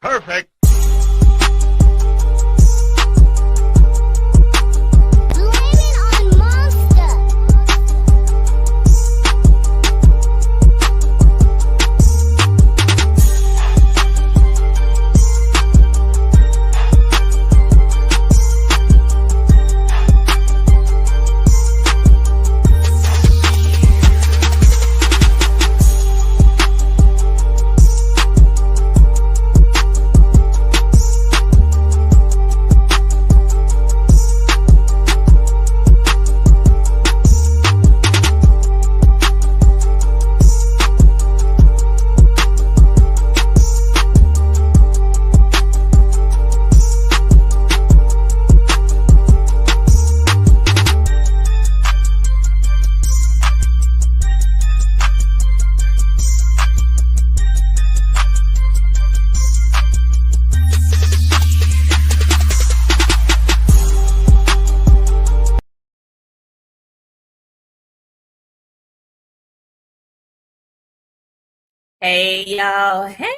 Perfect. Hey y'all, hey,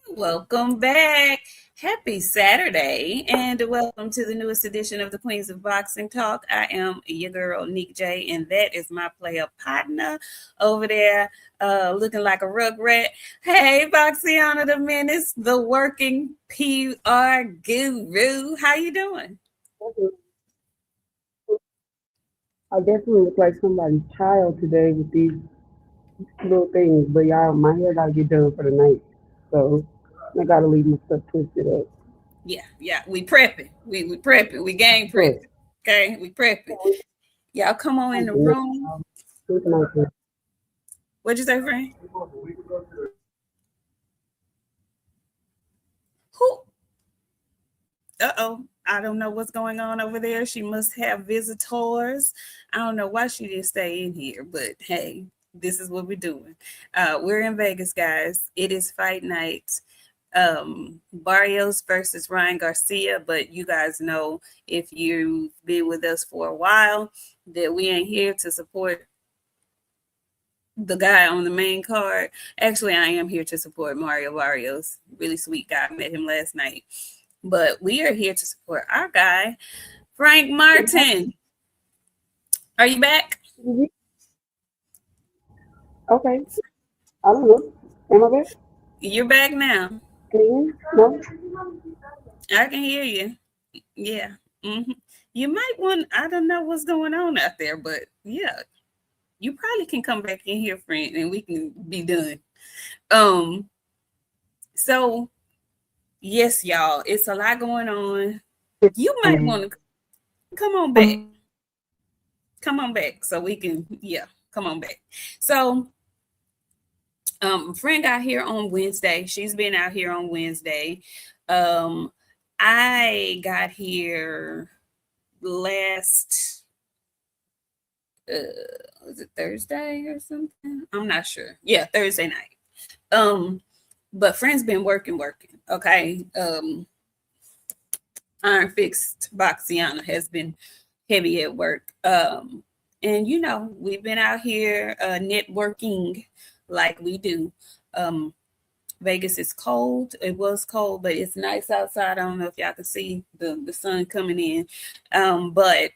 welcome back. Happy Saturday and welcome to the newest edition of the Queens of Boxing Talk. I am your girl Nik-J, and that is my player partner over there looking like a rugrat. Hey, Boxiana the Menace, the working PR guru. How you doing? I definitely look like somebody's child today with these little things, but y'all, my hair gotta get done for the night, so I gotta leave my stuff twisted up. Yeah, we prepping. We prepping. We gang prepping. Okay, we prepping. Y'all come on in the room. What'd you say, friend? Who? Uh-oh. I don't know what's going on over there. She must have visitors. I don't know why she didn't stay in here, but hey, this is what we're doing. We're in Vegas, guys. It is fight night. Barrios versus Ryan Garcia, but you guys know, if you've been with us for a while, that we ain't here to support the guy on the main card. Actually, I am here to support Mario Barrios. Really sweet guy. I met him last night. But we are here to support our guy, Frank Martin. Are you back? Okay. I don't know. Am I back? You're back now. Can you? No? I can hear you. Yeah. Mm-hmm. You might want, I don't know what's going on out there, but yeah, you probably can come back in here, friend, and we can be done. So yes, y'all, it's a lot going on. You might want to come on back. Come on back so we can, come on back. So friend got here on Wednesday. She's been out here on Wednesday. I got here last was it Thursday or something? I'm not sure. Yeah, Thursday night. But friend's been working. Okay. Iron Fixed Boxiana has been heavy at work. And you know, we've been out here networking like we do. Vegas is cold. It was cold, but it's nice outside. I don't know if y'all can see the sun coming in. But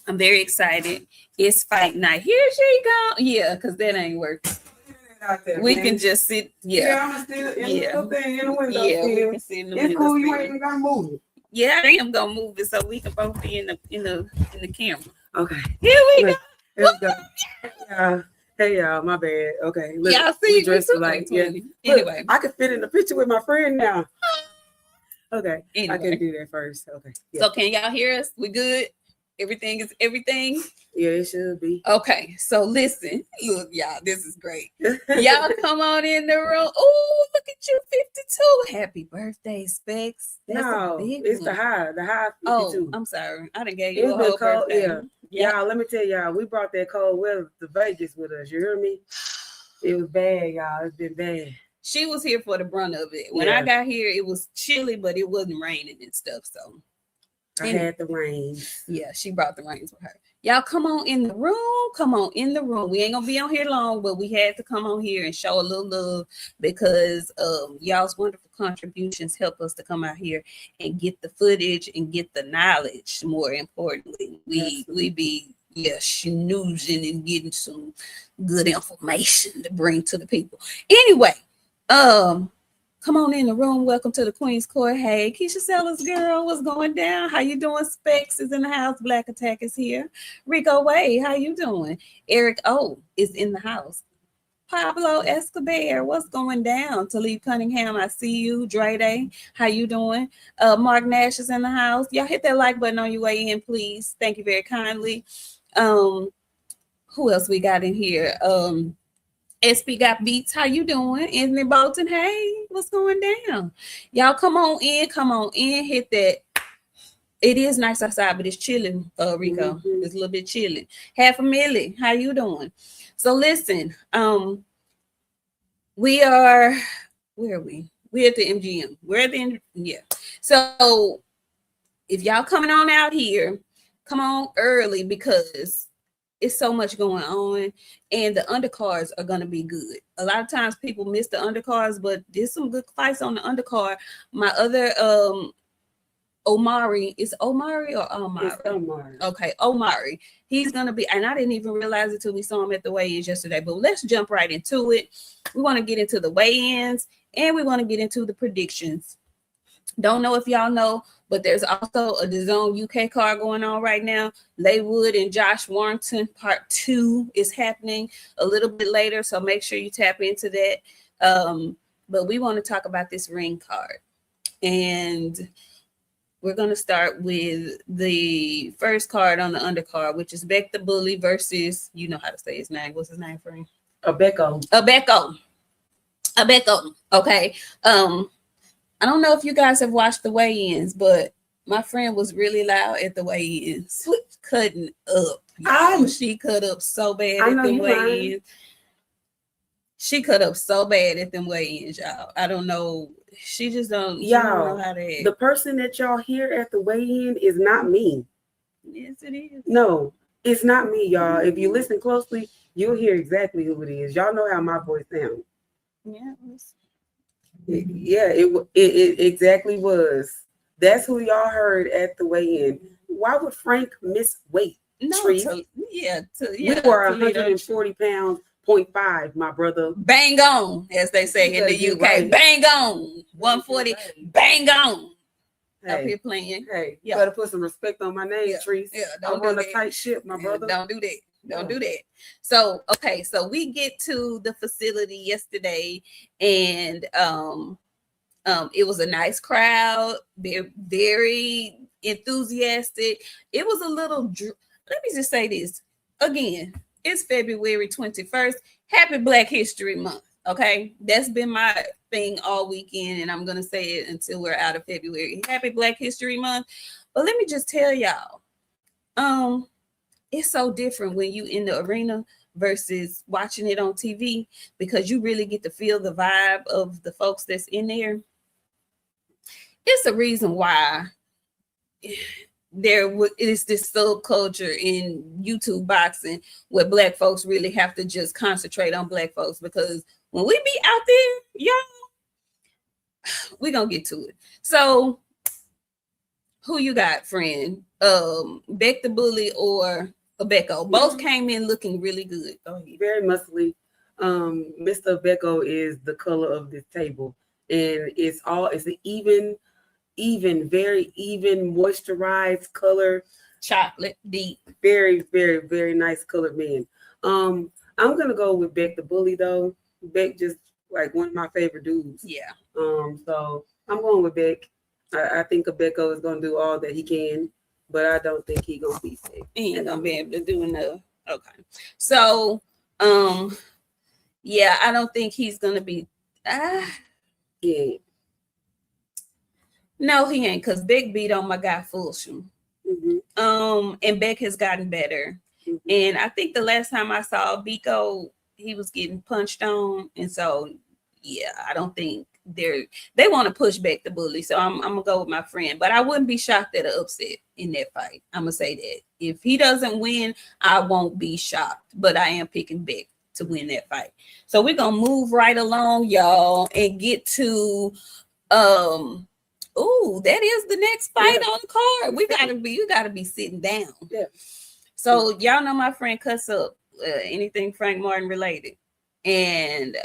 I'm very excited. It's fight night. Here she go. Yeah, because that ain't working. We can just sit. I'm still in the thing in the window. Yeah, we can sit in the window. It's cool. You ain't even gotta move it. Yeah, I am gonna move it so we can both be in the camera. Okay. Here we go. Here we go. Yeah. Hey y'all, my bad. Okay. Look, y'all see, dressed like Anyway, I can fit in the picture with my friend now. Okay. Anyway. I can do that first. Okay. Yeah. So can y'all hear us? We good? Everything is everything? Yeah, it should be. Okay, so listen. Look, y'all, this is great. Y'all come on in the room. Oh, look at you, 52. Happy birthday, Specs. That's no, it's one. The high 52. Oh, I'm sorry. I done gave you a whole cold, birthday. Yeah. Y'all, let me tell y'all, we brought that cold weather to Vegas with us. You hear me? It was bad, y'all. It's been bad. She was here for the brunt of it. When I got here, it was chilly, but it wasn't raining and stuff, so. I had the rain. Yeah, she brought the rains with her. Y'all come on in the room. Come on in the room. We ain't gonna be on here long, but we had to come on here and show a little love because y'all's wonderful contributions help us to come out here and get the footage and get the knowledge. More importantly, we be snoozing and getting some good information to bring to the people. Anyway, come on in the room. Welcome to the Queen's Court. Hey, Keisha Sellers, girl, what's going down? How you doing? Specs is in the house. Black Attack is here. Rico Way, how you doing? Eric O is in the house. Pablo Escobar, what's going down? Talib Cunningham, I see you. Dre Day, how you doing? Mark Nash is in the house. Y'all hit that like button on your way in, please. Thank you very kindly. Who else we got in here? SP Got Beats, how you doing? Anthony Bolton, hey, what's going down? Y'all come on in, hit that. It is nice outside, but it's chilling, Rico. It's a little bit chilling. Half a milli, how you doing? So listen, we are, where are we? We're at the MGM. We're at the, So if y'all coming on out here, come on early because it's so much going on and the undercards are going to be good. A lot of times people miss the undercards, but there's some good fights on the undercard. My other Omari, is Omari or Omari? It's Omari. Okay, Omari. He's going to be, and I didn't even realize it till we saw him at the weigh-ins yesterday, but let's jump right into it. We want to get into the weigh-ins and we want to get into the predictions. Don't know if y'all know, but there's also a DAZN UK card going on right now. Laywood and Josh Warrington part 2 is happening a little bit later, so make sure you tap into that. But we want to talk about this ring card. And we're going to start with the first card on the undercard, which is Beck the Bully versus, you know how to say his name. What's his name, friend? Abeko. Okay. I don't know if you guys have watched the weigh-ins, but my friend was really loud at the weigh-ins, cutting up. She cut up so bad at the weigh-ins. She cut up so bad at them weigh-ins, y'all. I don't know. She just don't. Y'all don't know how to act. The person that y'all hear at the weigh-in is not me. Yes, it is. No, it's not me, y'all. If you listen closely, you'll hear exactly who it is. Y'all know how my voice sounds. Yeah. It exactly was. That's who y'all heard at the weigh-in. Why would Frank miss weight? No, we were 140 pounds, 0.5, my brother. Bang on, as they say in the UK. Right. Bang on. 140, right. Bang on. Hey, up here playing. Hey, you better put some respect on my name, Treese. Don't run a tight ship, my brother. Don't do that. Don't do that. So, okay, so we get to the facility yesterday, and it was a nice crowd. They're very enthusiastic. It was a little, let me just say this again. It's February 21st. Happy Black History Month. Okay, that's been my thing all weekend, and I'm gonna say it until we're out of February. Happy Black History Month. But let me just tell y'all, it's so different when you in the arena versus watching it on TV, because you really get to feel the vibe of the folks that's in there. It's a reason why there is this subculture in YouTube boxing where Black folks really have to just concentrate on Black folks, because when we be out there, y'all, we're gonna get to it. So who you got, friend? Beck the Bully or Abeko? Both came in looking really good. Very muscly. Mr. Abeko is the color of this table, and it's an very even moisturized color, chocolate deep, very, very, very nice colored man. I'm gonna go with Beck the Bully though. Beck just like one of my favorite dudes. Yeah. So I'm going with Beck. I think Abeko is gonna do all that he can, but I don't think he's gonna be safe. He ain't gonna be able to do enough. Okay. So yeah, I don't think he's gonna be yeah. No, he ain't, because Beck beat on my guy Fulsham. And Beck has gotten better. And I think the last time I saw Biko, he was getting punched on. And so, yeah, I don't think they want to push Beck the Bully. So I'm gonna go with my friend. But I wouldn't be shocked at an upset in that fight. I'm gonna say that. If he doesn't win, I won't be shocked. But I am picking Beck to win that fight. So we're gonna move right along, y'all, and get to that is the next fight on the card. You gotta be sitting down. Yeah. So y'all know my friend cuts up anything Frank Martin related. And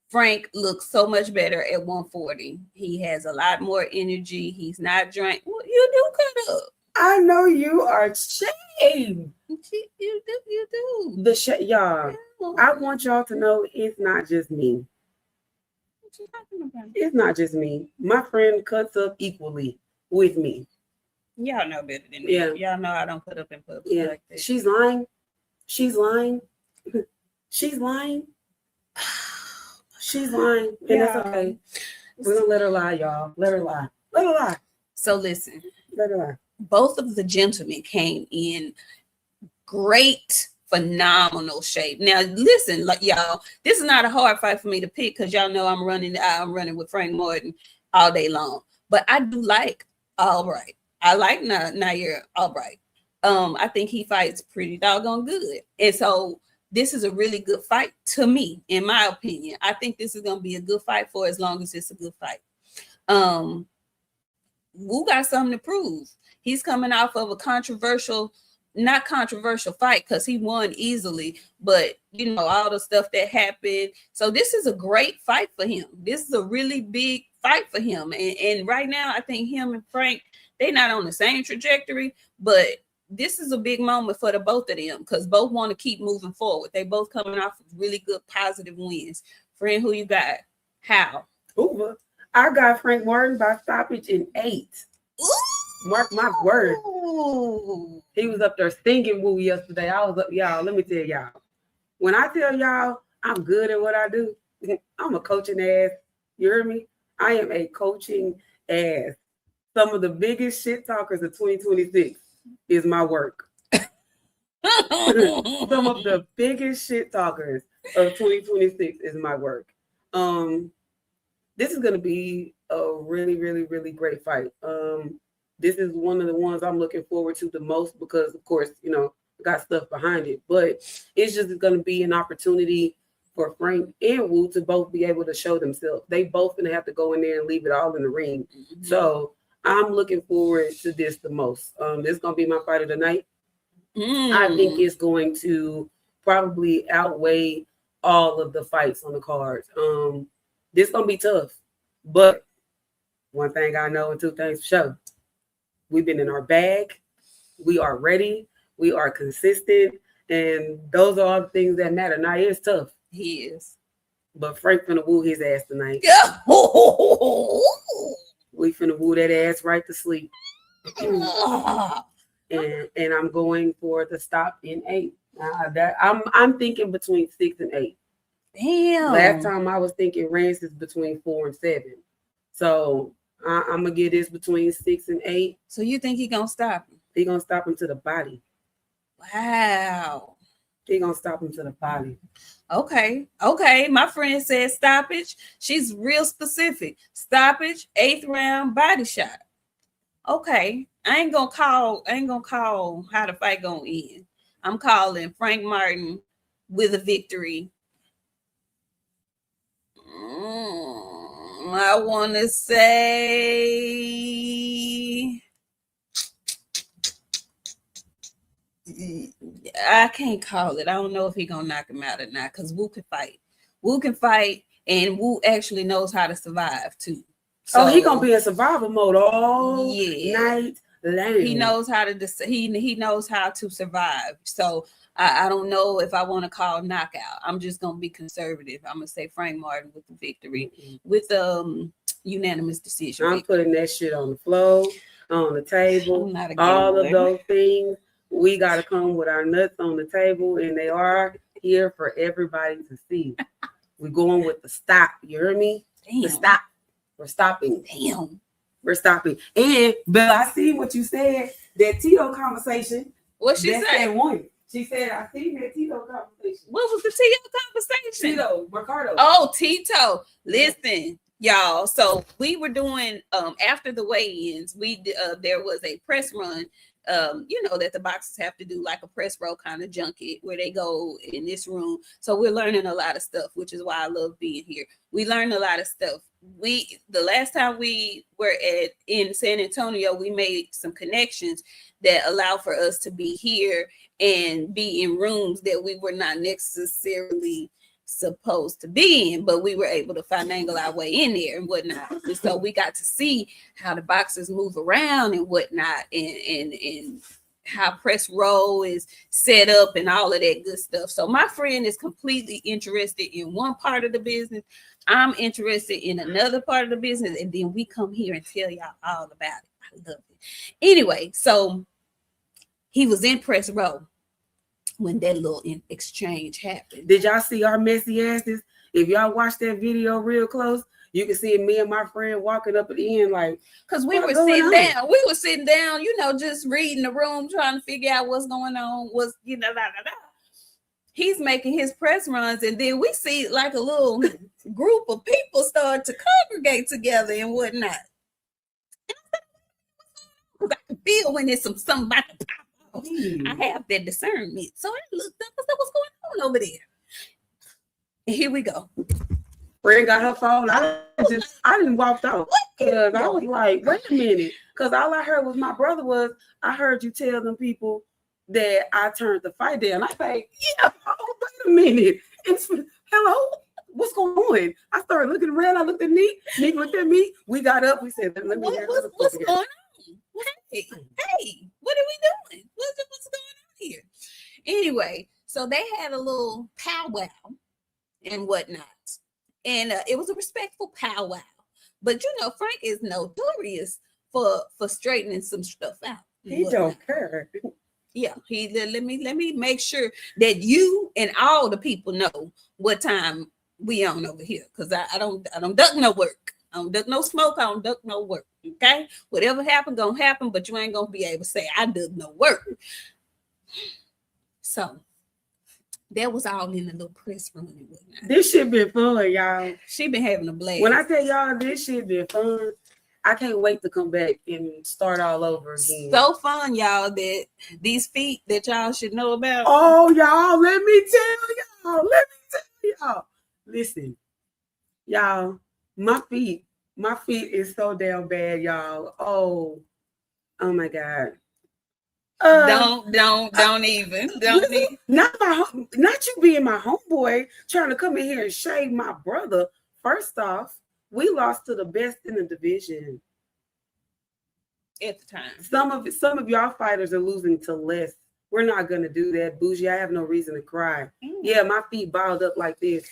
Frank looks so much better at 140. He has a lot more energy. He's not drunk. Well, you do cut up. I know you are shaved. You do. Y'all. I want y'all to know it's not just me. What you talking about? It's not just me. My friend cuts up equally with me. Y'all know better than me. Y'all know I don't put up in public like that. She's lying. She's lying. She's lying. She's lying. And that's okay. We're gonna let her lie, y'all. Let her lie. Let her lie. So listen. Let her lie. Both of the gentlemen came in great, phenomenal shape. Now, listen, like y'all, this is not a hard fight for me to pick because y'all know I'm running with Frank Martin all day long. But I do like Albright. I like Nair Albright. I think he fights pretty doggone good. And so this is a really good fight to me, in my opinion. I think this is going to be a good fight for as long as it's a good fight. Wu got something to prove. He's coming off of a not controversial fight because he won easily, but all the stuff that happened. So this is a great fight for him. This is a really big fight for him. And right now, I think him and Frank, they're not on the same trajectory, but this is a big moment for the both of them because both want to keep moving forward. They both coming off of really good positive wins. Friend, who you got? How? Uber. I got Frank Martin by stoppage in 8. Ooh. Mark my word. Ooh. He was up there stinging Wu yesterday. I was up, y'all. Let me tell y'all. When I tell y'all I'm good at what I do, I'm a coaching ass. You hear me? I am a coaching ass. Some of the biggest shit talkers of 2026 is my work. Some of the biggest shit talkers of 2026 is my work. This is going to be a really, really, really great fight. This is one of the ones I'm looking forward to the most because, of course, got stuff behind it. But it's just going to be an opportunity for Frank and Wu to both be able to show themselves. They both going to have to go in there and leave it all in the ring. Mm-hmm. So I'm looking forward to this the most. This is going to be my fight of the night. I think it's going to probably outweigh all of the fights on the cards. This is going to be tough. But one thing I know and two things for sure. We've been in our bag. We are ready. We are consistent. And those are all the things that matter. Now, it's tough. He is. But Frank finna woo his ass tonight. We finna woo that ass right to sleep. And I'm going for the stop in 8. I'm thinking between 6 and 8. Damn. Last time I was thinking Rance is between 4 and 7. So I'm gonna get this between 6 and 8. So you think he gonna stop him? He gonna stop him to the body. Wow. He gonna stop him to the body. Okay. My friend said stoppage. She's real specific. Stoppage, 8th round, body shot. Okay. I ain't gonna call how the fight gonna end. I'm calling Frank Martin with a victory. I want to say I can't call it. I don't know if he's gonna knock him out or not because Wu can fight. And Wu actually knows how to survive too. So he gonna be in survival mode all night long. He knows how to he knows how to survive. So I don't know if I want to call knockout. I'm just gonna be conservative. I'm gonna say Frank Martin with the victory, with unanimous decision. I'm putting that shit on the floor, on the table, all of those things. We gotta come with our nuts on the table, and they are here for everybody to see. We're going with the stop. You hear me? Damn. The stop. We're stopping. Damn. We're stopping. And Bill, I see what you said. That Tito conversation. What she said? One. She said, I seen that Tito conversation. What was the Tito conversation? Tito, Ricardo. Oh, Tito. Listen, y'all. So we were doing after the weigh-ins, there was a press run that the boxers have to do like a press row kind of junket where they go in this room. So we're learning a lot of stuff, which is why I love being here. We learned a lot of stuff. The last time we were in San Antonio, we made some connections that allow for us to be here and be in rooms that we were not necessarily supposed to be in, but we were able to finagle our way in there and whatnot. And so we got to see how the boxers move around and whatnot, and how press row is set up and all of that good stuff. So my friend is completely interested in one part of the business. I'm interested in another part of the business, and then we come here and tell y'all all about it. I love it. Anyway, so he was in press row when that little exchange happened. Did y'all see our messy asses? If y'all watch that video real close, you can see me and my friend walking up at the end like, because we were sitting down. We were sitting down, just reading the room, trying to figure out what's going on. He's making his press runs, and then we see like a little group of people start to congregate together and whatnot. I can feel when there's something about to pop off. I have that discernment. So I looked up and said, what's going on over there? And here we go. Friend got her phone. I didn't walk off because I was like, wait a minute. Because all I heard was my brother was, I heard you tell them people that I turned the fight down. I say, yeah, wait a minute. Hello, what's going on? I started looking around. I looked at Nik. Nik looked at me. We got up. We said, let me hear what's going on? Hey, what are we doing? What's going on here? Anyway, so they had a little powwow and whatnot. And it was a respectful powwow. But Frank is notorious for straightening some stuff out. He don't care. Yeah, let me make sure that you and all the people know what time we on over here, because I don't duck no work. I don't duck no smoke. I don't duck no work. Okay, whatever happened gonna happen, but you ain't gonna be able to say I duck no work. So that was all in the little press room and whatnot. This shit been fun, y'all. She been having a blast. When I tell y'all this shit been fun, I can't wait to come back and start all over again. So fun, y'all, that these feet that y'all should know about. Oh, y'all, let me tell y'all. Listen, y'all, my feet is so damn bad, y'all. Oh my God. Don't even. Not you being my homeboy trying to come in here and shade my brother. First off, we lost to the best in the division at the time. Some of y'all fighters are losing to less. We're not gonna do that, Bougie. I have no reason to cry. Yeah, my feet balled up like this,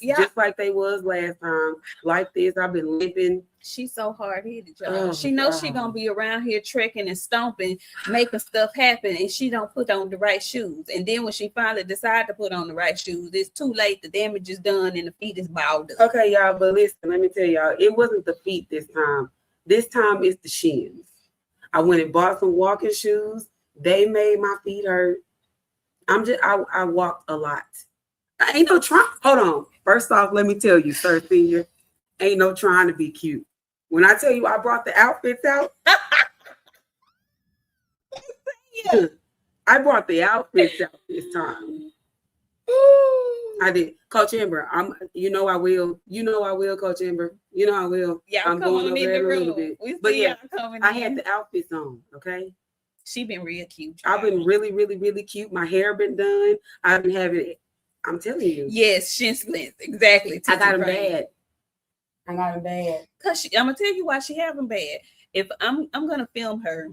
yeah. Just like they was last time. Like this, I've been limping. She's so hard-headed, y'all. She knows she gonna be around here trekking and stomping, making stuff happen, and she don't put on the right shoes. And then when she finally decides to put on the right shoes, it's too late. The damage is done, and the feet is balled up. Okay, y'all, but listen, let me tell y'all, it wasn't the feet this time. This time it's the shins. I went and bought some walking shoes. They made my feet hurt. I walked a lot. I ain't no trying. Hold on. First off, let me tell you, Sir Senior, ain't no trying to be cute. When I tell you I brought the outfits out, yeah. I brought the outfits out this time. I did. Coach Amber, I will. Coach Amber. I will. Yeah, I'm going over there a little bit. But yeah, I had the outfits on, okay? She been real cute. I've been really, really, really cute. My hair been done. I've been having it. I'm telling you. Yes, shin splints. Exactly. I got them bad. Cause I'm gonna tell you why she have them bad. If I'm gonna film her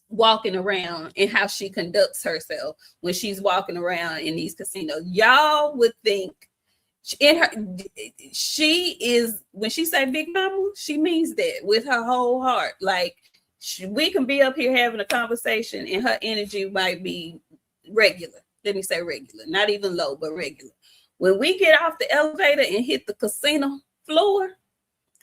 walking around and how she conducts herself when she's walking around in these casinos, y'all would think she is, when she say big mama, she means that with her whole heart. Like we can be up here having a conversation and her energy might be regular. Let me say regular, not even low, but regular. When we get off the elevator and hit the casino floor,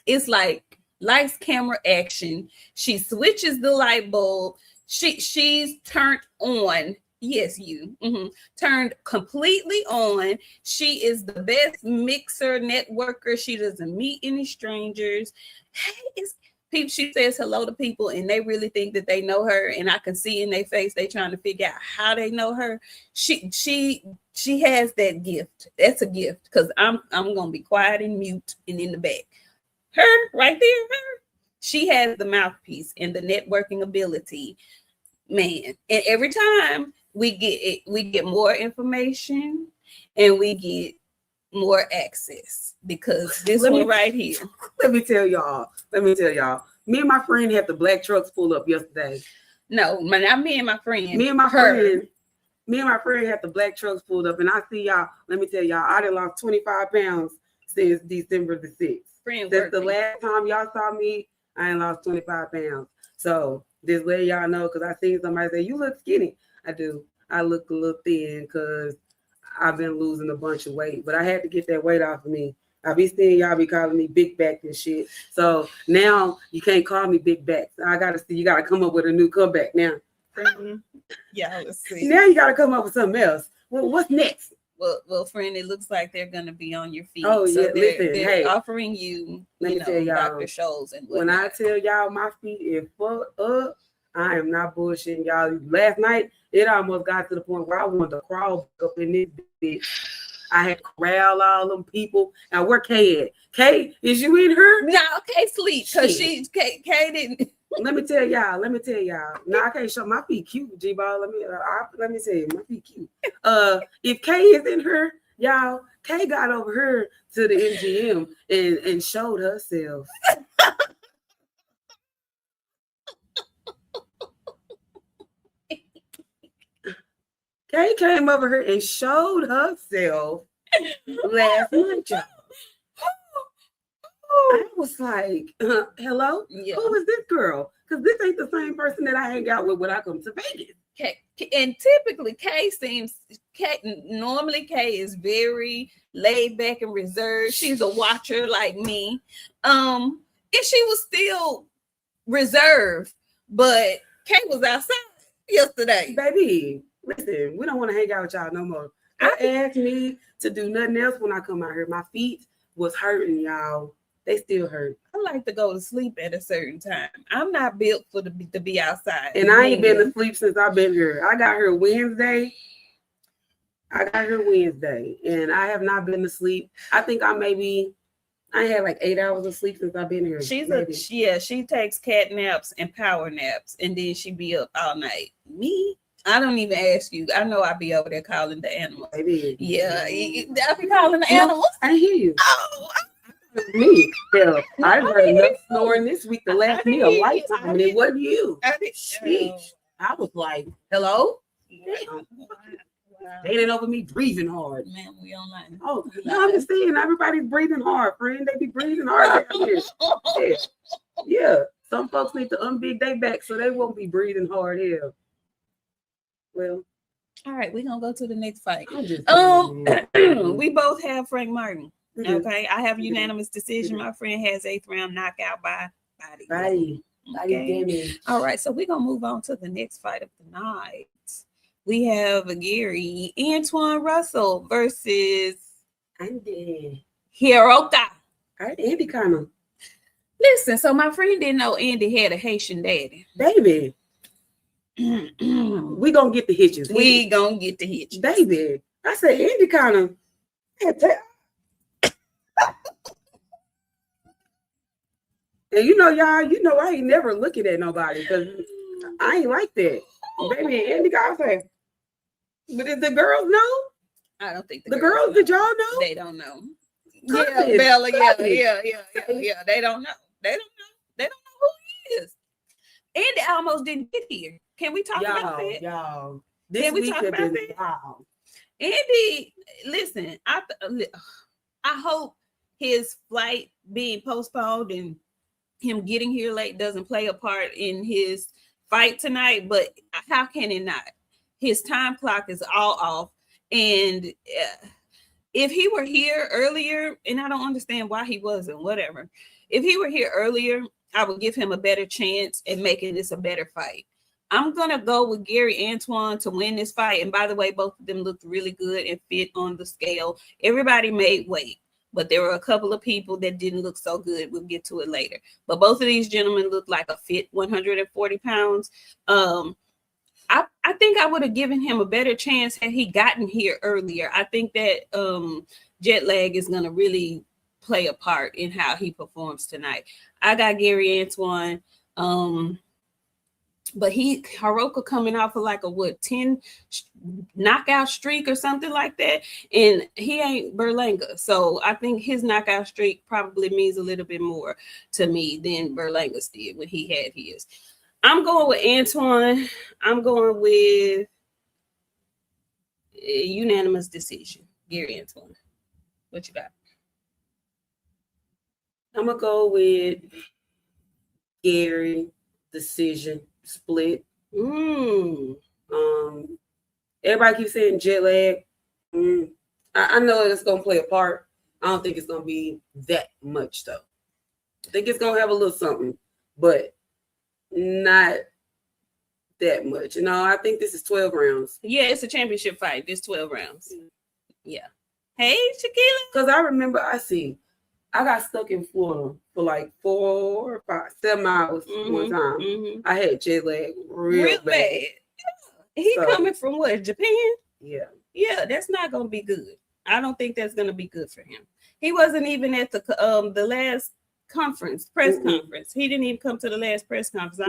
it's like lights, camera, action. She switches the light bulb. She's turned on. Yes, turned completely on. She is the best mixer, networker. She doesn't meet any strangers. Hey, she says hello to people and they really think that they know her, and I can see in their face they trying to figure out how they know her. She has that gift. That's a gift, because I'm gonna be quiet and mute and in the back. Her right there, her. She has the mouthpiece and the networking ability, man. And every time we get more information and we get more access, because this one right here. Let me tell y'all. Me and my friend had the black trucks pull up yesterday. No, not me and my friend. Me and my friend had the black trucks pulled up, and I see y'all. Let me tell y'all, I done lost 25 pounds since December the 6th. That's the last time y'all saw me. I ain't lost 25 pounds. So just let y'all know, because I seen somebody say, you look skinny. I do. I look a little thin because I've been losing a bunch of weight, but I had to get that weight off of me. I be seeing y'all be calling me big back and shit. So now you can't call me big back. You gotta come up with a new comeback now. Yeah, let's see. Now you gotta come up with something else. Well, what's next? Well, friend, it looks like they're gonna be on your feet. Oh, so yeah, they're offering you, let me tell y'all, Dr. Scholl's and when I tell y'all my feet is fucked up, I am not bullshitting y'all. Last night, it almost got to the point where I wanted to crawl up in this bitch. I had to corral all them people. Now, where Kay at? Kay, is you in her? No, Kay sleep, because Kay didn't. Let me tell y'all. Now I can't show my feet cute, G-Ball. Let me tell you, my feet cute. If Kay is in her, y'all, Kay got over her to the MGM and showed herself. Kay came over here and showed herself last night, y'all. I was like, hello? Yeah. Who is this girl? Because this ain't the same person that I hang out with when I come to Vegas. And typically, normally Kay is very laid back and reserved. She's a watcher like me. And she was still reserved, but Kay was outside yesterday. Baby, listen, we don't want to hang out with y'all no more. I asked me to do nothing else when I come out here. My feet was hurting, y'all. They still hurt. I like to go to sleep at a certain time. I'm not built to be outside. And I ain't been to sleep since I've been here. I got here Wednesday, and I have not been to sleep. I think I had like 8 hours of sleep since I've been here. She takes cat naps and power naps, and then she be up all night. Me, I don't even ask you. I know I be over there calling the animals. Baby. Yeah, I be calling the animals. I hear you. Oh, me. Hell, I heard enough snoring this week to last me a lifetime, and it wasn't you. I was like, hello? Wow. They didn't over me breathing hard. Man, we online. Oh, no, I'm just saying, everybody's breathing hard, friend. They be breathing hard down here. Yeah. Some folks need to unbig their back so they won't be breathing hard here. Well, all right, we're gonna go to the next fight. We both have Frank Martin. Okay, I have unanimous decision. My friend has 8th round knockout by body. Okay. All right, so we're gonna move on to the next fight of the night. We have Antoine Russell versus Hiro. All right, Andy kind of. Listen, so my friend didn't know Andy had a Haitian daddy. Baby. We gonna get the Hitchens. Baby. I said Andy kind of. And y'all, I ain't never looking at nobody because I ain't like that. Baby, Andy got say, but did the girls know? I don't think the girls did y'all know? They don't know. Yeah, Bella, yeah. They don't know. They don't know who he is. Andy almost didn't get here. Can we talk about that? Y'all, can we talk about that? Wow. Andy, listen, I hope his flight being postponed and him getting here late doesn't play a part in his fight tonight, but how can it not? His time clock is all off, and if he were here earlier, and I don't understand why he wasn't, whatever. If he were here earlier, I would give him a better chance at making this a better fight. I'm going to go with Gary Antoine to win this fight. And by the way, both of them looked really good and fit on the scale. Everybody made weight. but there were a couple of people that didn't look so good. We'll get to it later. But both of these gentlemen looked like a fit 140 pounds. I think I would have given him a better chance had he gotten here earlier. I think that jet lag is going to really play a part in how he performs tonight. I got Gary Antoine. But Hiroko coming off of like a 10 knockout streak or something like that, and he ain't Berlanga, so I think his knockout streak probably means a little bit more to me than Berlanga's did when he had his. I'm going with Antoine. I'm going with a unanimous decision. Gary Antoine. What you got? I'm gonna go with Gary decision split. Everybody keeps saying jet lag. I know it's gonna play a part. I don't think it's gonna be that much though. I think it's gonna have a little something, but not that much. You know, I think this is 12 rounds. Yeah, it's a championship fight. This 12 rounds. Yeah. Hey, Shaquilla. Because I remember I got stuck in Florida for like 4 or 5, 7 hours one time. I had jet lag real bad. Yeah. He coming from what, Japan? Yeah. Yeah, that's not going to be good. I don't think that's going to be good for him. He wasn't even at the last press conference. He didn't even come to the last press conference.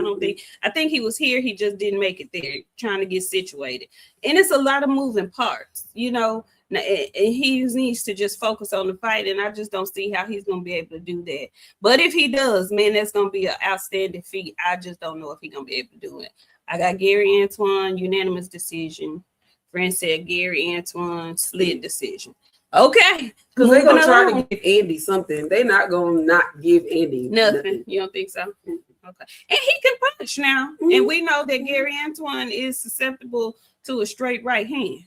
I think he was here. He just didn't make it there, trying to get situated. And it's a lot of moving parts, you know. And he needs to just focus on the fight, and I just don't see how he's going to be able to do that. But if he does, man, that's going to be an outstanding feat. I just don't know if he's going to be able to do it. I got Gary Antoine, unanimous decision. Friend said Gary Antoine, split decision. Okay. Because they're going to try to give Andy something. They're not going to not give Andy nothing. You don't think so? Okay. And he can punch now. And we know that Gary Antoine is susceptible to a straight right hand.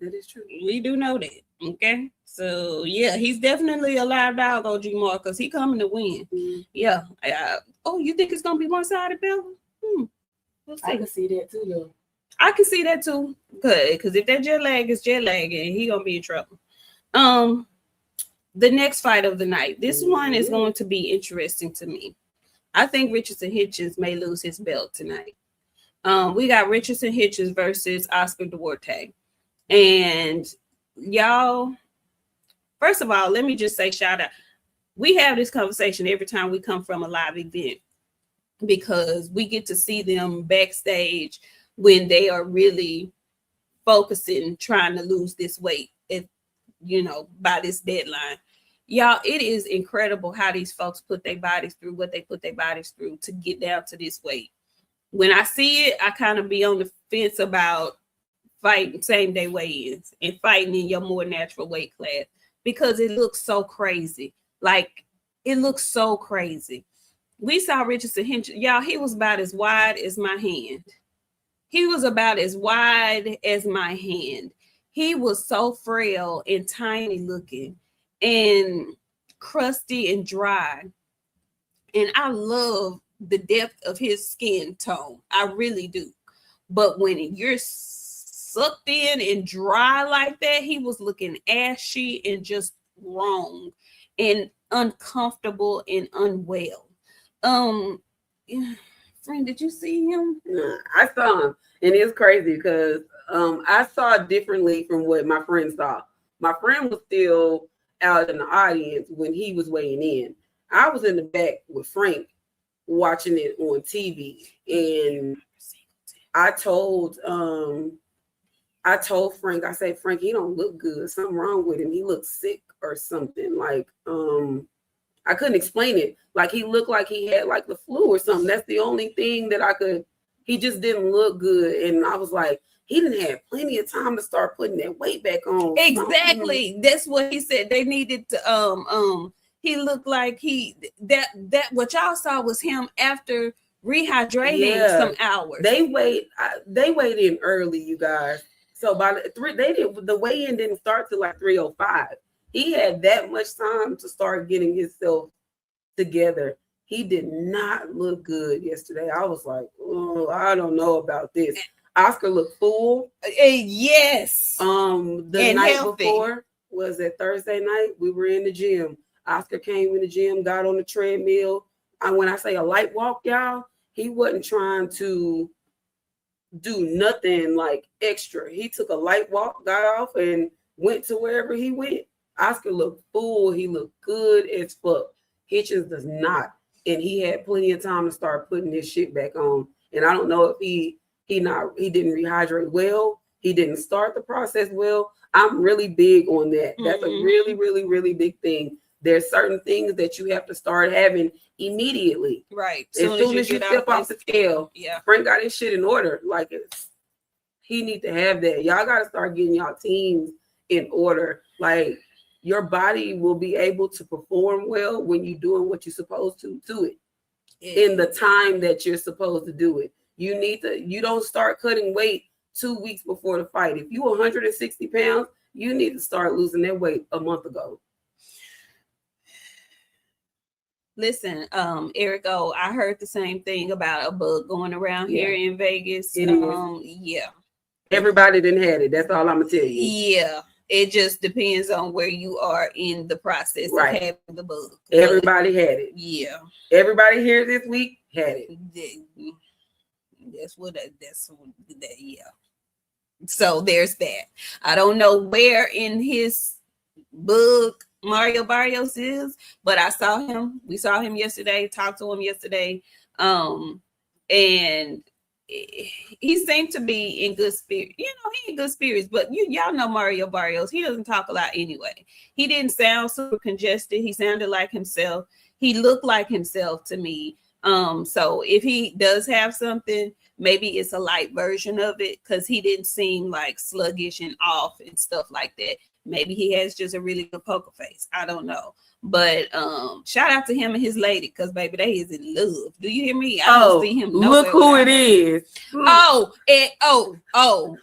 That is true. We do know that. Okay. So yeah, he's definitely a live dog, OG Mark, because he coming to win. Yeah. You think it's gonna be one-sided, Bill? We'll see. I can see that too, though. I can see that too. Good. Because if that jet lag is jet lagging, he gonna be in trouble. The next fight of the night. This one is going to be interesting to me. I think Richardson Hitchens may lose his belt tonight. We got Richardson Hitchens versus Oscar Dewarte. And y'all, first of all, let me just say shout out. We have this conversation every time we come from a live event because we get to see them backstage when they are really focusing, trying to lose this weight, by this deadline. Y'all, it is incredible how these folks put their bodies through what they put their bodies through to get down to this weight. When I see it, I kind of be on the fence about fighting same day weigh-ins and fighting in your more natural weight class because it looks so crazy. Like, it looks so crazy. We saw Richardson Hitchens. Y'all, he was about as wide as my hand. He was about as wide as my hand. He was so frail and tiny looking and crusty and dry. And I love the depth of his skin tone. I really do. But when you're sucked in and dry like that, he was looking ashy and just wrong and uncomfortable and unwell. Friend, did you see him? I saw him, and it's crazy because I saw differently from what my friend saw. My friend was still out in the audience when he was weighing in. I was in the back with Frank watching it on TV, and I told Frank, I said, Frank, he don't look good. Something wrong with him. He looks sick or something. Like, I couldn't explain it. Like, he looked like he had like the flu or something. That's the only thing that he just didn't look good. And I was like, he didn't have plenty of time to start putting that weight back on. Exactly. That's what he said. They needed to, he looked like that what y'all saw was him after rehydrating some hours. They weighed in early, you guys. So by the weigh-in didn't start till like 3:05. He had that much time to start getting himself together. He did not look good yesterday. I was like, oh, I don't know about this. Oscar looked full. Yes. The night before was that Thursday night. We were in the gym. Oscar came in the gym, got on the treadmill. And when I say a light walk, y'all, he wasn't trying to do nothing like extra. He took a light walk, got off, and went to wherever he went. Oscar looked full. He looked good as fuck. Hitchens does not. And he had plenty of time to start putting this shit back on. And I don't know if he didn't rehydrate well. He didn't start the process well. I'm really big on that. That's a really, really, really big thing. There's certain things that you have to start having immediately. Right. As soon as you step off the scale, Frank got his shit in order. Like he need to have that. Y'all got to start getting y'all teams in order. Like your body will be able to perform well when you're doing what you're supposed to do it in the time that you're supposed to do it. You don't start cutting weight 2 weeks before the fight. If you're 160 pounds, you need to start losing that weight a month ago. Listen, Erico, I heard the same thing about a bug going around here in Vegas. Yeah. Everybody didn't have it. That's all I'm gonna tell you. Yeah. It just depends on where you are in the process of having the bug. Everybody had it. Yeah. Everybody here this week had it. Yeah. So there's that. I don't know where in his book Mario Barrios is, but I saw him. We saw him yesterday, talked to him yesterday. And he seemed to be in good spirit. You know, he in good spirits, but y'all know Mario Barrios. He doesn't talk a lot anyway. He didn't sound super congested. He sounded like himself. He looked like himself to me. So if he does have something, maybe it's a light version of it, because he didn't seem like sluggish and off and stuff like that. Maybe he has just a really good poker face. I don't know. But shout out to him and his lady, because baby, they is in love. Do you hear me? I don't see him. Look who it is. Oh,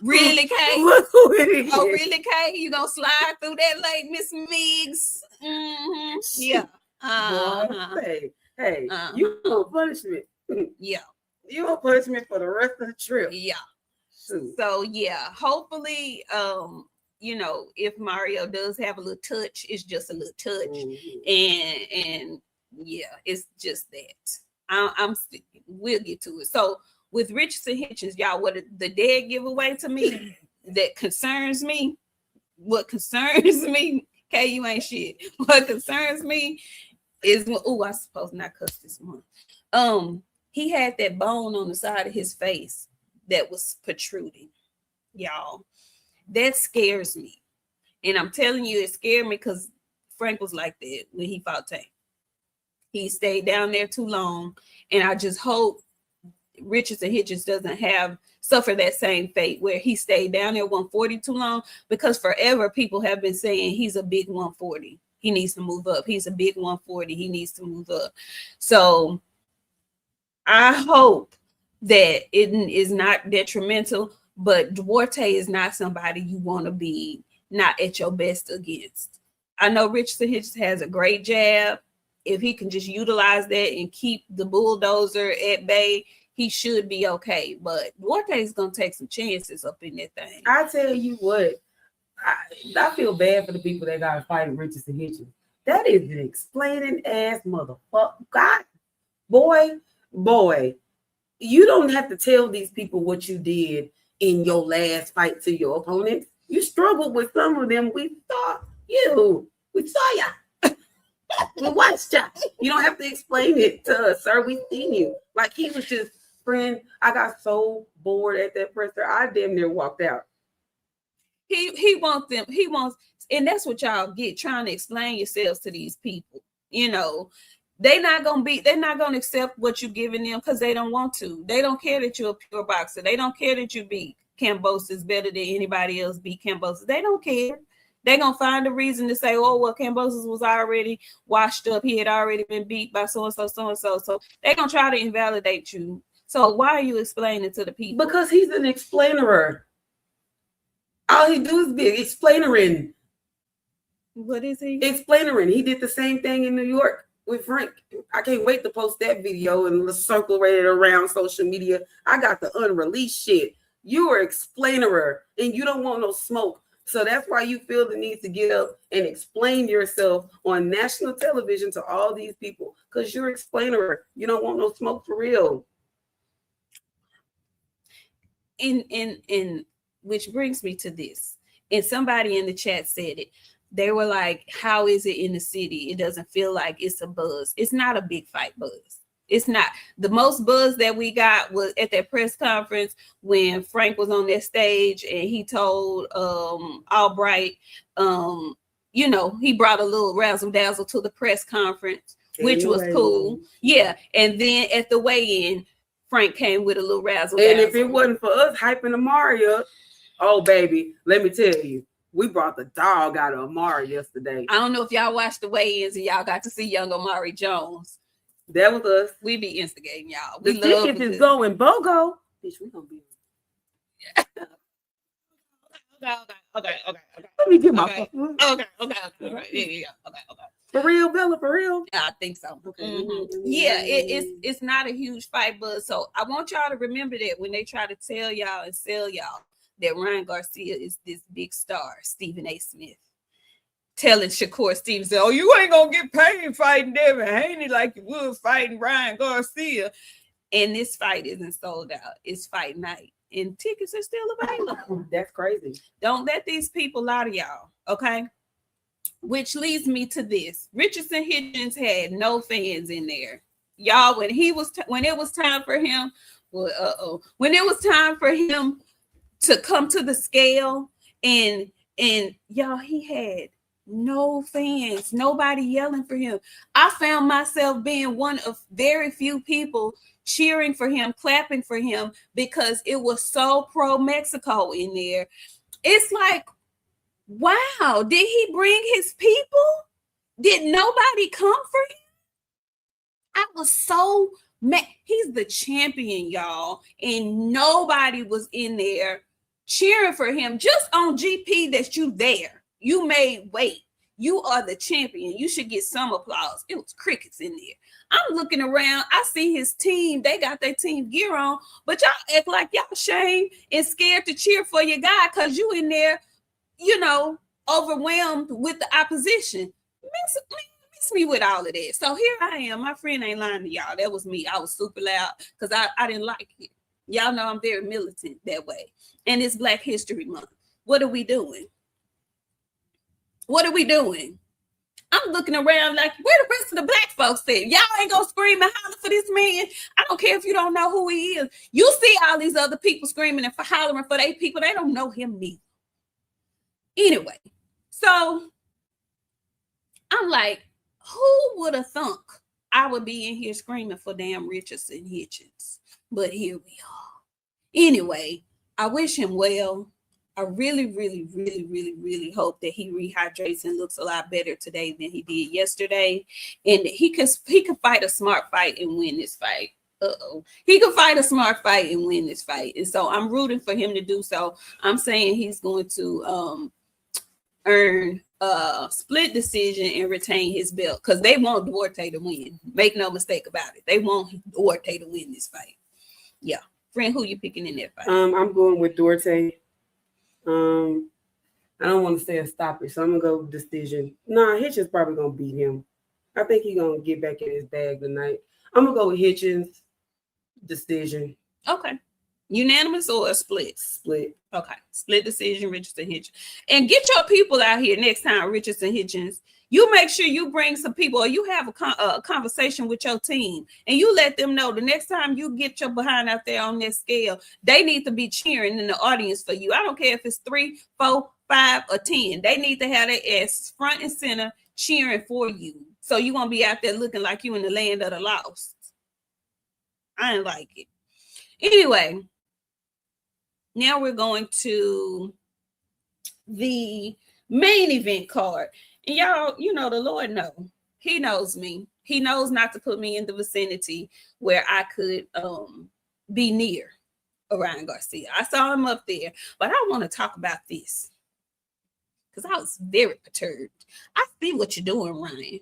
really, Kay? Look who it is. Oh, really, Kay? You gonna slide through that lake, Miss Miggs? Mm-hmm. Yeah. Hey, you want punishment? Yeah. You want punishment for the rest of the trip? Yeah. So yeah, hopefully, you know, if Mario does have a little touch, it's just a little touch, and yeah, it's just that. We'll get to it. So with Richardson Hitchens, y'all, what the dead giveaway to me that concerns me. What concerns me, Kay, you ain't shit. What concerns me is I suppose not cuss this month. He had that bone on the side of his face that was protruding, y'all. That scares me. And I'm telling you, it scared me because Frank was like that when he fought Tank. He stayed down there too long. And I just hope Richardson Hitchens doesn't suffer that same fate where he stayed down there 140 too long, because forever people have been saying he's a big 140. He needs to move up. He's a big 140. He needs to move up. So I hope that it is not detrimental. But Dewarte is not somebody you want to be not at your best against. I know Richardson Hitchens has a great jab. If he can just utilize that and keep the bulldozer at bay, he should be okay. But Dewarte is going to take some chances up in that thing. I tell you what, I feel bad for the people that got to fight Richardson Hitchens. That is an explaining ass motherfucker. God, boy, you don't have to tell these people what you did in your last fight to your opponent. You struggled with some of them. We saw you. We saw ya. We watched ya. You don't have to explain it to us, sir. We seen you. Like he was just, friend. I got so bored at that presser. I damn near walked out. He wants them. He wants, and that's what y'all get trying to explain yourselves to these people. You know, they're not gonna accept what you're giving them because they don't want to. They don't care that you're a pure boxer. They don't care that you beat Kambosos better than anybody else beat Kambosos. They don't care. They're gonna find a reason to say, oh, well, Kambosos was already washed up. He had already been beat by so-and-so, so-and-so. So they're gonna try to invalidate you. So why are you explaining to the people? Because he's an explainerer. All he do is be explainering. What is he? Explainering. He did the same thing in New York with Frank. I can't wait to post that video and circle it around social media. I got the unreleased shit. You are explainerer and you don't want no smoke. So that's why you feel the need to get up and explain yourself on national television to all these people, because you're explainer. You don't want no smoke for real. In which brings me to this. And somebody in the chat said it. They were like, how is it in the city? It doesn't feel like it's a buzz. It's not a big fight buzz. It's not. The most buzz that we got was at that press conference when Frank was on that stage and he told Albright, you know, he brought a little razzle dazzle to the press conference, which was cool. Yeah. And then at the weigh-in, Frank came with a little razzle dazzle. And if it wasn't for us hyping Amari up, oh baby, let me tell you, we brought the dog out of Amari yesterday. I don't know if y'all watched the weigh-ins and y'all got to see young Amari Jones. That was us. We be instigating y'all. The tickets is going BOGO. Bitch, we gonna be. Okay. Let me get my. Okay. Yeah. Okay. For real, Bella. For real. Yeah, I think so. Okay. Mm-hmm. Yeah, it's not a huge fight, but so I want y'all to remember that when they try to tell y'all and sell y'all that Ryan Garcia is this big star, Stephen A. Smith. Telling Shakur Stevens, oh, you ain't gonna get paid fighting Devin Haney like you would fighting Ryan Garcia. And this fight isn't sold out. It's fight night. And tickets are still available. That's crazy. Don't let these people lie to y'all, okay? Which leads me to this. Richardson Hitchens had no fans in there. Y'all, when it was time for him, when it was time for him to come to the scale and y'all, he had no fans, nobody yelling for him. I found myself being one of very few people cheering for him, clapping for him, because it was so pro-Mexico in there. It's like, wow, did he bring his people? Did nobody come for him? I was so mad. He's the champion, y'all, and nobody was in there cheering for him. Just on GP that you there. You made weight. You are the champion. You should get some applause. It was crickets in there. I'm looking around. I see his team. They got their team gear on, but y'all act like y'all ashamed and scared to cheer for your guy because you in there, you know, overwhelmed with the opposition. Miss me with all of that. So here I am. My friend ain't lying to y'all. That was me. I was super loud because I didn't like it. Y'all know I'm very militant that way. And it's Black History Month. What are we doing? What are we doing? I'm looking around like, where the rest of the Black folks at? Y'all ain't gonna scream and holler for this man. I don't care if you don't know who he is. You see all these other people screaming and hollering for their people. They don't know him neither. Anyway, so I'm like, who would have thunk I would be in here screaming for damn Richardson Hitchens? But here we are. Anyway, I wish him well. I really, really, really, really, really hope that he rehydrates and looks a lot better today than he did yesterday. And he can fight a smart fight and win this fight. He can fight a smart fight and win this fight. And so I'm rooting for him to do so. I'm saying he's going to earn a split decision and retain his belt because they want Dewarte to win. Make no mistake about it. They want Dewarte to win this fight. Yeah. Friend, who you picking in that fight? I'm going with Dewarte. I don't want to say a stoppage, so I'm gonna go decision. Nah, Hitchens probably gonna beat him. I think he's gonna get back in his bag tonight. I'm gonna go with Hitchens decision. Okay. Unanimous or a split? Split. Okay. Split decision, Richardson Hitchens. And get your people out here next time, Richardson Hitchens. You make sure you bring some people or you have a conversation with your team and you let them know the next time you get your behind out there on that scale, they need to be cheering in the audience for you. I don't care if it's 3, 4, 5, or 10. They need to have their ass front and center cheering for you. So you won't be out there looking like you in the land of the lost. I ain't like it. Anyway, now we're going to the main event card. And y'all, you know, the Lord knows. He knows me. He knows not to put me in the vicinity where I could be near Ryan Garcia. I saw him up there, but I want to talk about this because I was very perturbed. I see what you're doing, Ryan.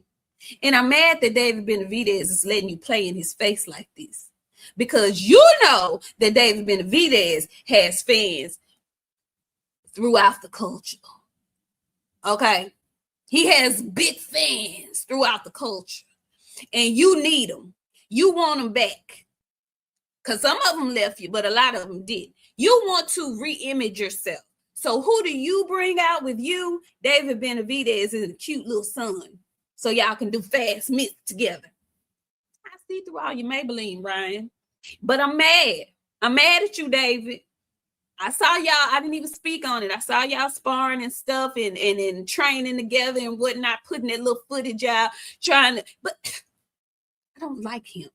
And I'm mad that David Benavidez is letting you play in his face like this because you know that David Benavidez has fans throughout the culture. Okay. He has big fans throughout the culture, and you need them. You want them back. Because some of them left you, but a lot of them did. You want to re-image yourself. So who do you bring out with you? David Benavidez is a cute little son. So y'all can do fast mitts together. I see through all your Maybelline, Ryan. But I'm mad. I'm mad at you, David. I saw y'all. I didn't even speak on it. I saw y'all sparring and stuff and training together and whatnot, putting that little footage out, trying to, but I don't like him.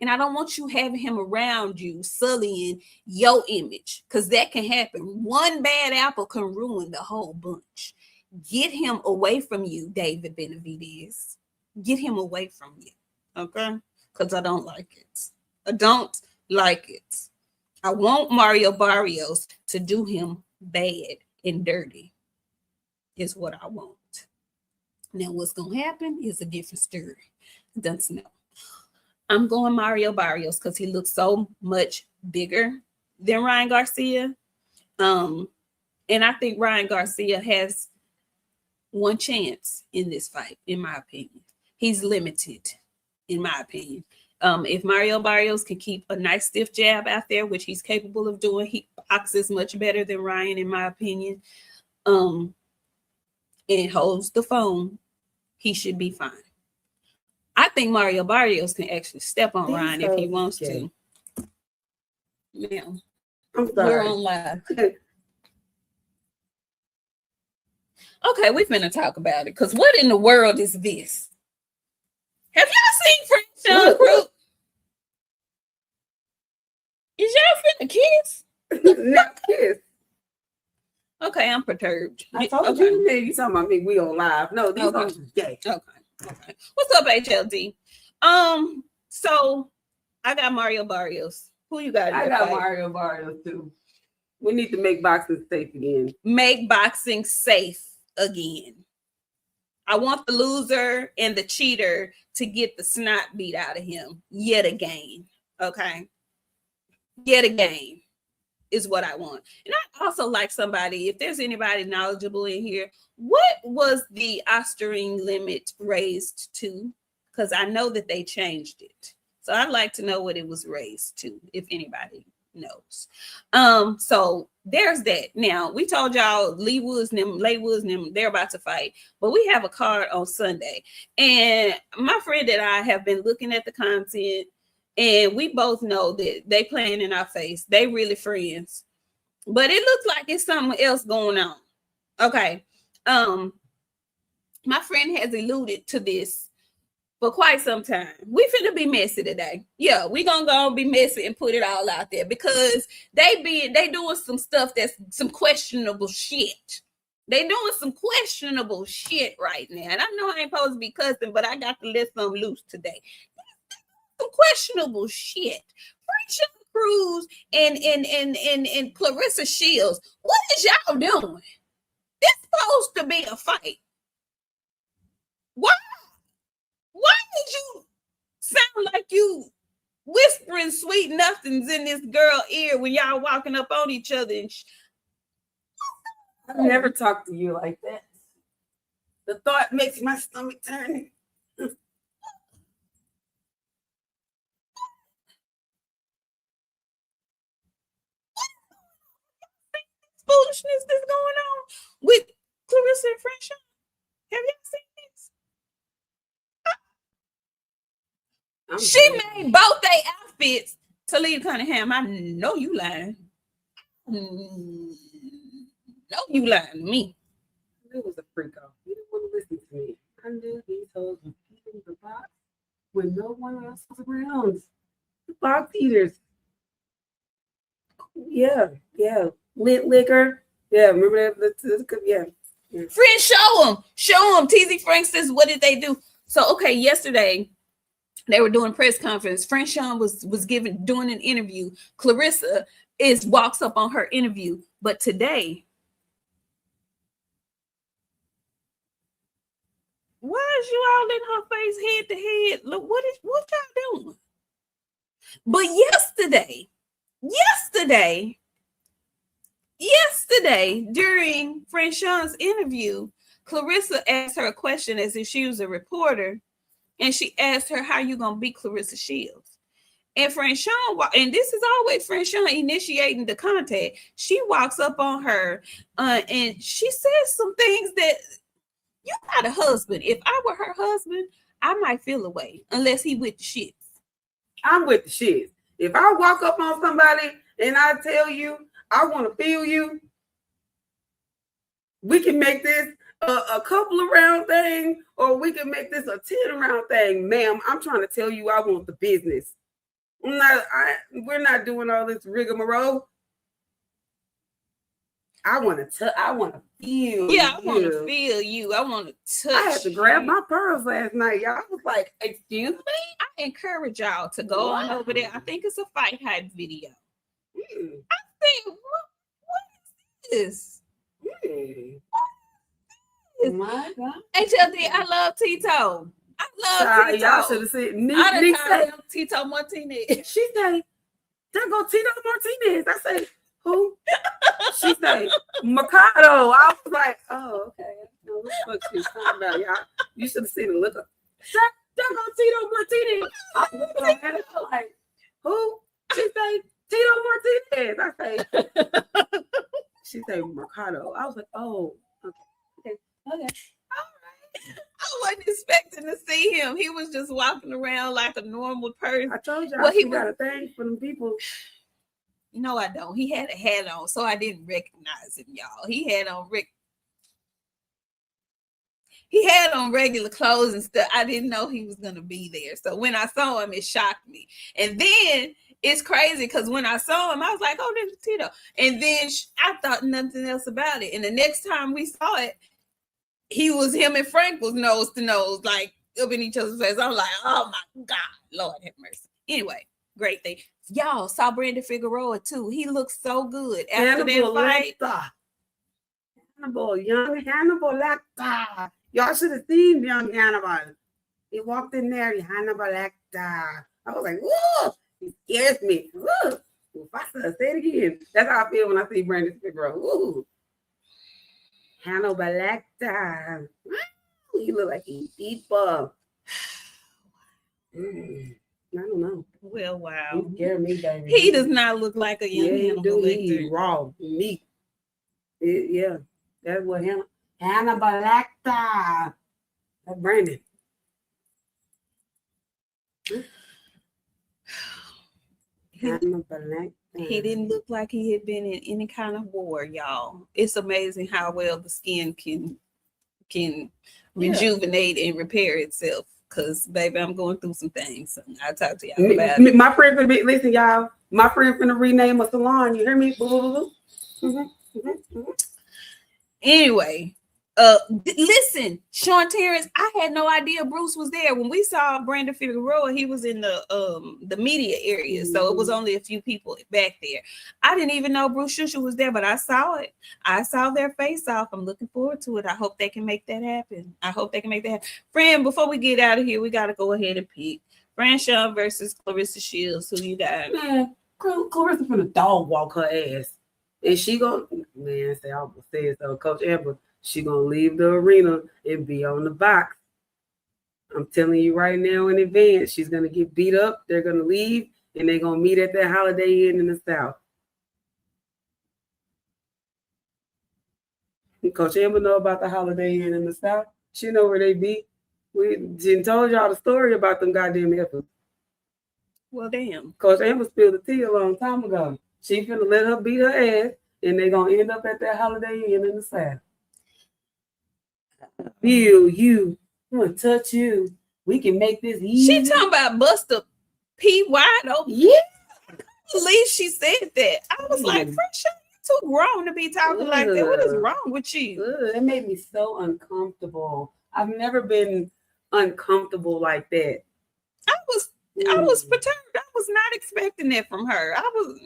And I don't want you having him around you, sullying your image, because that can happen. One bad apple can ruin the whole bunch. Get him away from you, David Benavidez. Get him away from you, okay? Because I don't like it. I don't like it. I want Mario Barrios to do him bad and dirty, is what I want. Now, what's going to happen is a different story. That's no. I'm going Mario Barrios because he looks so much bigger than Ryan Garcia. And I think Ryan Garcia has one chance in this fight, in my opinion. He's limited, in my opinion. If Mario Barrios can keep a nice stiff jab out there, which he's capable of doing, he boxes much better than Ryan, in my opinion, and holds the phone, he should be fine. I think Mario Barrios can actually step on Ryan if he wants to. Yeah. I'm sorry. We're on live. Okay, we're finna talk about it. Because what in the world is this? Have y'all seen Frank Sean Group? Is y'all finna kiss? Not kiss. Okay, I'm perturbed. I told you, man, you talking about me. We on live. No, these are gay. Okay. What's up, HLD? So I got Mario Barrios. Who you got? I got Mario Barrios too. We need to make boxing safe again. Make boxing safe again. I want the loser and the cheater to get the snot beat out of him yet again. Okay. Yet again is what I want. And I also like somebody, if there's anybody knowledgeable in here, what was the ostering limit raised to? Because I know that they changed it. So I'd like to know what it was raised to, if anybody knows. So there's that. Now, we told y'all Leigh Woods and them, they're about to fight. But we have a card on Sunday. And my friend and I have been looking at the content, and we both know that they playing in our face. They really friends. But it looks like it's something else going on. Okay. My friend has alluded to this for quite some time. We finna be messy today. Yeah, we gonna go be messy and put it all out there because they doing some stuff that's some questionable shit. They doing some questionable shit right now. And I know I ain't supposed to be cussing, but I got to let some loose today. Some questionable shit. Friendship Cruz and Clarissa Shields. What is y'all doing? This supposed to be a fight. Why did you sound like you whispering sweet nothings in this girl ear when y'all walking up on each other? I've never talked to you like that. The thought makes my stomach turn. Foolishness that's going on with Clarissa and French. Have y'all seen this? She made both their outfits to leave Cunningham. I know you lying. No, you lying to me. It was a freak off. You didn't want to listen to me. I knew these hoes were eating the box when no one else was around. The box eaters. Yeah. Lit liquor. Yeah, remember that? Yeah. Friends, show them. TZ Frank says, what did they do? So, okay, yesterday they were doing a press conference. French Sean was doing an interview. Clarissa walks up on her interview. But today, why is you all in her face head to head? Look, what y'all doing? But yesterday, during French Sean's interview, Clarissa asked her a question as if she was a reporter, and she asked her, "How you gonna beat Clarissa Shields?" And Franchon, and this is always Franchon initiating the contact. She walks up on her, and she says some things that, you got a husband. If I were her husband, I might feel away, unless he with the shits. I'm with the shits. If I walk up on somebody and I tell you I want to feel you, we can make this a couple of round thing, or we can make this a 10 round thing. Ma'am, I'm trying to tell you I want the business. We're not doing all this rigmarole. I want to feel. Yeah, I want to feel you. I want to touch. I had to grab my pearls last night, y'all. I was like, excuse me? I encourage y'all to go on over there. I think it's a fight hype video. I think, what is this? My God. HLD, I love Tito. I love Tito. Y'all should have said Nick said Tito Martinez. She said, there go Tito Martinez. I said, who? She said, Mercado. I was like, oh, okay. No, what the fuck she's talking about, y'all? You should have seen the look up. There go Tito Martinez. I was looking at her like, who? She said, Tito Martinez. I say, she said, Mercado. I was like, oh, okay. All right. I wasn't expecting to see him. He was just walking around like a normal person. I told you, he got a thing for them people. No, I don't. He had a hat on, so I didn't recognize him, y'all. He had on regular clothes and stuff. I didn't know he was gonna be there. So when I saw him, it shocked me. And then it's crazy because when I saw him, I was like, "Oh, there's Tito." And then I thought nothing else about it. And the next time we saw it, him and Frank was nose to nose, like up in each other's face. I'm like, "Oh my God, Lord have mercy." Anyway, great thing. Y'all saw Brandon Figueroa too. He looks so good after that fight. Young Hannibal Lecter. Y'all should have seen young Hannibal. He walked in there, Hannibal Lecter. I was like, whoa, he scares me. Whoa. If I say it again, that's how I feel when I see Brandon Figueroa. Whoa. Hannibal Lecter. He look like he deeper. I don't know. Well, wow. He scared me, baby. He does not look like a young Hannibal Lecter. He raw meat. Yeah, that's what Hannibal Lecter. That's Brandon. Hannibal Lecter. He didn't look like he had been in any kind of war, y'all. It's amazing how well the skin can rejuvenate and repair itself. Because, baby, I'm going through some things. So I'll talk to y'all about it. My friend finna listen, y'all. My friend finna rename a salon. You hear me? Anyway, listen, Sean Terrence, I had no idea Bruce was there. When we saw Brandon Figueroa, he was in the media area. So it was only a few people back there. I didn't even know Bruce Shusha was there, but I saw it. I saw their face off. I'm looking forward to it. I hope they can make that happen. Friend, before we get out of here, we got to go ahead and pick Franchon versus Clarissa Shields. Who you got? Man, Clarissa finna dog walk her ass. And she gonna, man, I almost said so, Coach Amber. She gonna leave the arena and be on the box. I'm telling you right now in advance, she's gonna get beat up. They're gonna leave, and they're gonna meet at that Holiday Inn in the South. Coach Amber know about the Holiday Inn in the South. She know where they be. We didn't told y'all the story about them goddamn efforts. Well, damn. Coach Amber spilled the tea a long time ago. She finna let her beat her ass, and they're gonna end up at that Holiday Inn in the South. Feel you. I'm gonna touch you. We can make this easy. She talking about Buster P wide open. Yeah. At least she said that. I was like, Fresh, you too grown to be talking like that. What is wrong with you? It made me so uncomfortable. I've never been uncomfortable like that. I was perturbed. I was not expecting that from her. I was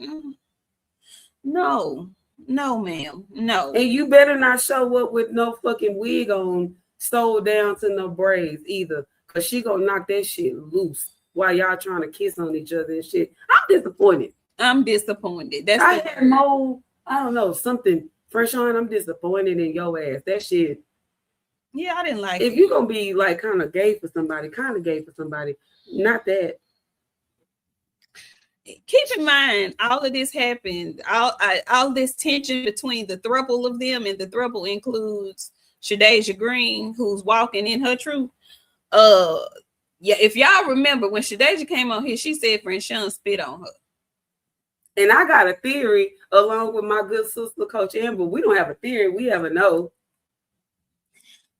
no, ma'am, no. And you better not show up with no fucking wig on, stole down to no braids either, because she gonna knock that shit loose while y'all trying to kiss on each other and shit. I'm disappointed. That's I don't know, something fresh on. I'm disappointed in your ass. That shit. Yeah, I didn't like If it. you're gonna be like kind of gay for somebody, not that. Keep in mind, all of this happened. All this tension between the throuple of them, and the throuple includes Shadeja Green, who's walking in her truth. Uh, yeah, if y'all remember when Shadeja came on here, she said Friend Sean spit on her. And I got a theory along with my good sister, Coach Amber. We don't have a theory, we have a no.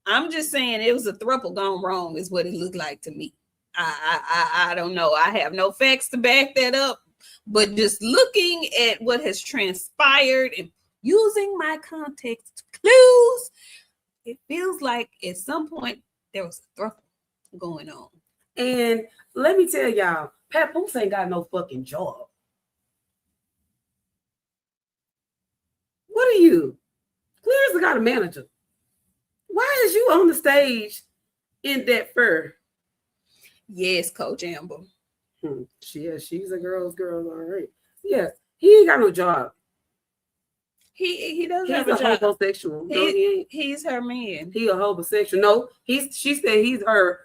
I'm just saying it was a throuple gone wrong, is what it looked like to me. I don't know. I have no facts to back that up, but just looking at what has transpired and using my context clues, it feels like at some point there was a throuple going on. And let me tell y'all, Papoose ain't got no fucking job. What are you? Clarissa got a manager. Why is you on the stage in that fur? Yes, Coach Amber. Yeah, she's a girl's girl, all right. Yes, he ain't got no job. He doesn't He's have a job. homosexual. No, he ain't. He's her man. He a homosexual. No, she said he's her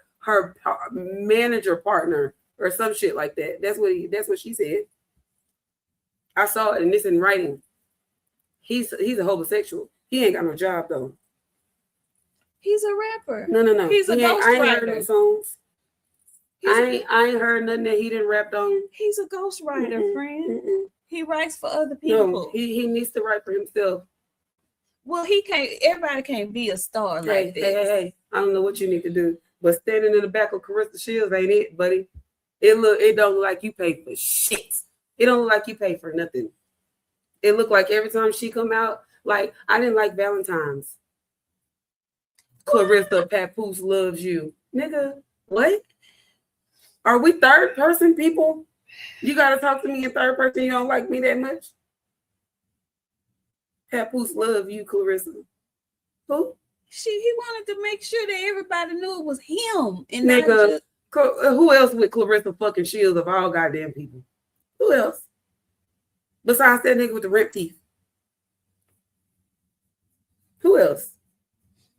manager partner or some shit like that. That's what she said. I saw it, and it's in writing. He's a homosexual. He ain't got no job though. He's a rapper. No. He's a ghostwriter. I ain't heard no songs. I ain't heard nothing that he didn't rap on. He's a ghostwriter, friend. He writes for other people. No, he needs to write for himself. Well, he can't. Everybody can't be a star like that. Hey! I don't know what you need to do, but standing in the back of Carissa Shields ain't it, buddy. It don't look like you pay for shit. It don't look like you pay for nothing. It looked like every time she come out, like I didn't like Valentine's. Clarissa Papoose loves you, nigga. What? Are we third person people? You gotta talk to me in third person. You don't like me that much? Papoose love you, Clarissa. Who? He wanted to make sure that everybody knew it was him. And nigga, who else with Clarissa fucking Shields of all goddamn people? Who else? Besides that nigga with the rip teeth. Who else?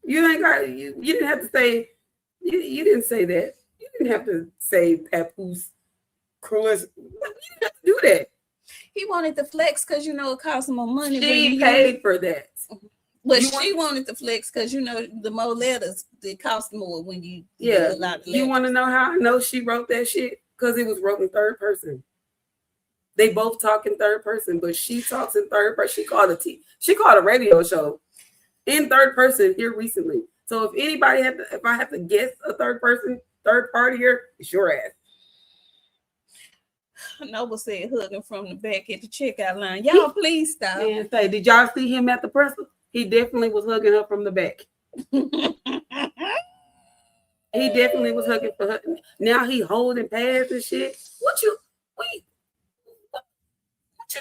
You ain't got you didn't have to say you didn't say that. You didn't have to say Papoose Clarissa. You didn't have to do that. He wanted to flex because it costs more money. She paid for that. But she wanted to flex because the more letters, it costs more when you a lot of letters. You want to know how I know she wrote that shit? Because it was wrote in third person. They both talk in third person, but she talks in third person. She called a radio show in third person here recently. So if I have to guess a third party here, it's your ass. Noble said hugging from the back at the checkout line. Y'all please stop. Man, say, did y'all see him at the presser? He definitely was hugging her from the back. He definitely was hugging for her. Now he holding pads and shit. What you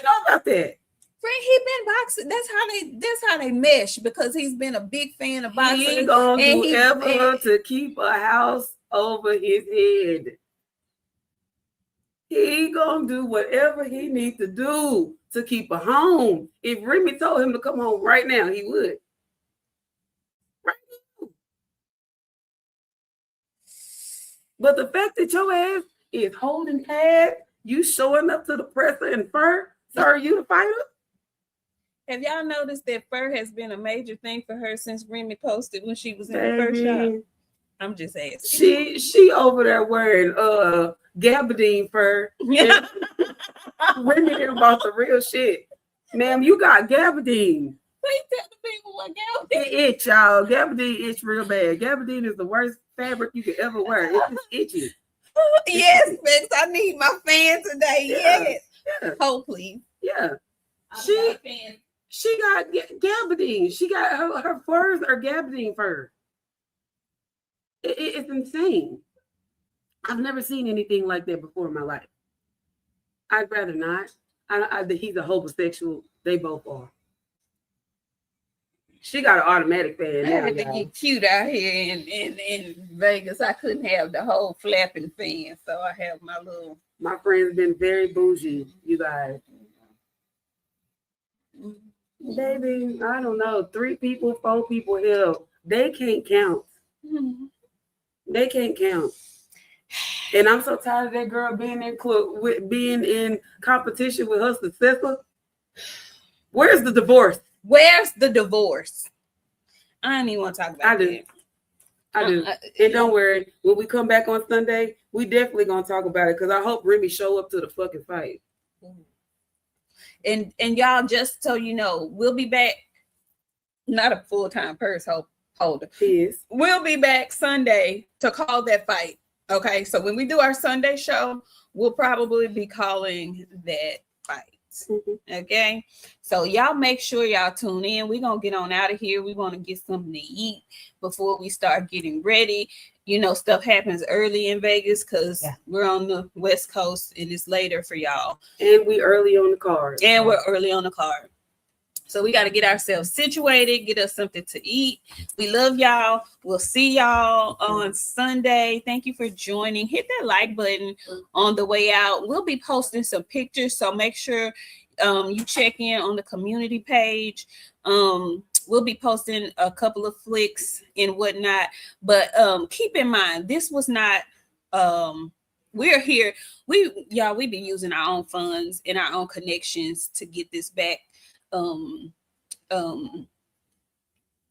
know about that? Friend, he been boxing. That's how they mesh, because he's been a big fan of boxing. He gonna do whatever to keep a house over his head. He gonna do whatever he needs to do to keep a home. If Remy told him to come home right now, he would. Right now. But the fact that your ass is holding pad, you showing up to the presser in fur, so are you the fighter? Have y'all noticed that fur has been a major thing for her since Remy posted when she was in the first shop? I'm just asking. She over there wearing gabardine fur. Yeah. Remy here about the real shit. Ma'am, you got gabardine. Please tell the people what gabardine is. It itch, y'all. Gabardine itch real bad. Gabardine is the worst fabric you could ever wear. It's just itchy. Yes, Max. I need my fan today. Yeah. Yes. Yeah. Hold, please. Yeah. She got gabardine. She got her furs are gabardine fur. It's insane. I've never seen anything like that before in my life. I'd rather not. He's a homosexual. They both are. She got an automatic fan. I had to get cute out here in Vegas. I couldn't have the whole flapping fan, so I have my little. My friend's been very bougie, you guys. Baby, I don't know. 3 people, 4 people, hell. they can't count. Mhm. They can't count. And I'm so tired of that girl being in competition with her successor. Where's the divorce? Where's the divorce? I don't even want to talk about that. I do. And don't worry, when we come back on Sunday, we definitely gonna talk about it because I hope Remy show up to the fucking fight. And y'all, just so you know, we'll be back. Not a full-time purse holder. Yes. We'll be back Sunday to call that fight. Okay, so when we do our Sunday show, we'll probably be calling that fight. Mm-hmm. Okay, so y'all make sure y'all tune in. We're gonna get on out of here. We're gonna get something to eat before we start getting ready. You know, stuff happens early in Vegas because we're on the West Coast and it's later for y'all. And we early on the card. So we got to get ourselves situated, get us something to eat. We love y'all. We'll see y'all on Sunday. Thank you for joining. Hit that like button on the way out. We'll be posting some pictures, so make sure you check in on the community page. We'll be posting a couple of flicks and whatnot. But keep in mind, this was not... we're here. We be using our own funds and our own connections to get this back.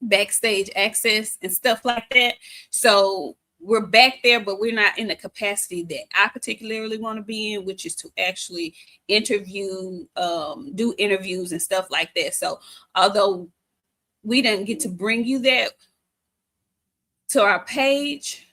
Backstage access and stuff like that. So we're back there, but we're not in the capacity that I particularly want to be in, which is to actually interview, do interviews and stuff like that. So although we didn't get to bring you that to our page,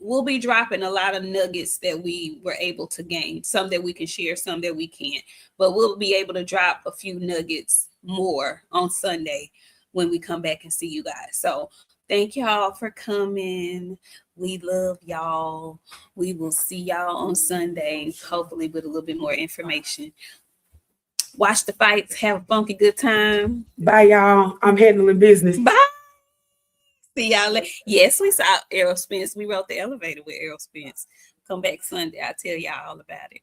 we'll be dropping a lot of nuggets that we were able to gain. Some that we can share, some that we can't. But we'll be able to drop a few nuggets more on Sunday when we come back and see you guys. So thank y'all for coming. We love y'all. We will see y'all on Sunday, hopefully with a little bit more information. Watch the fights. Have a funky good time. Bye, y'all. I'm handling business. Bye. See y'all later. Yes, we saw Errol Spence. We rode the elevator with Errol Spence. Come back Sunday. I'll tell y'all all about it.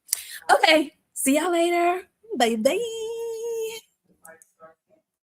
Okay. See y'all later. Bye-bye.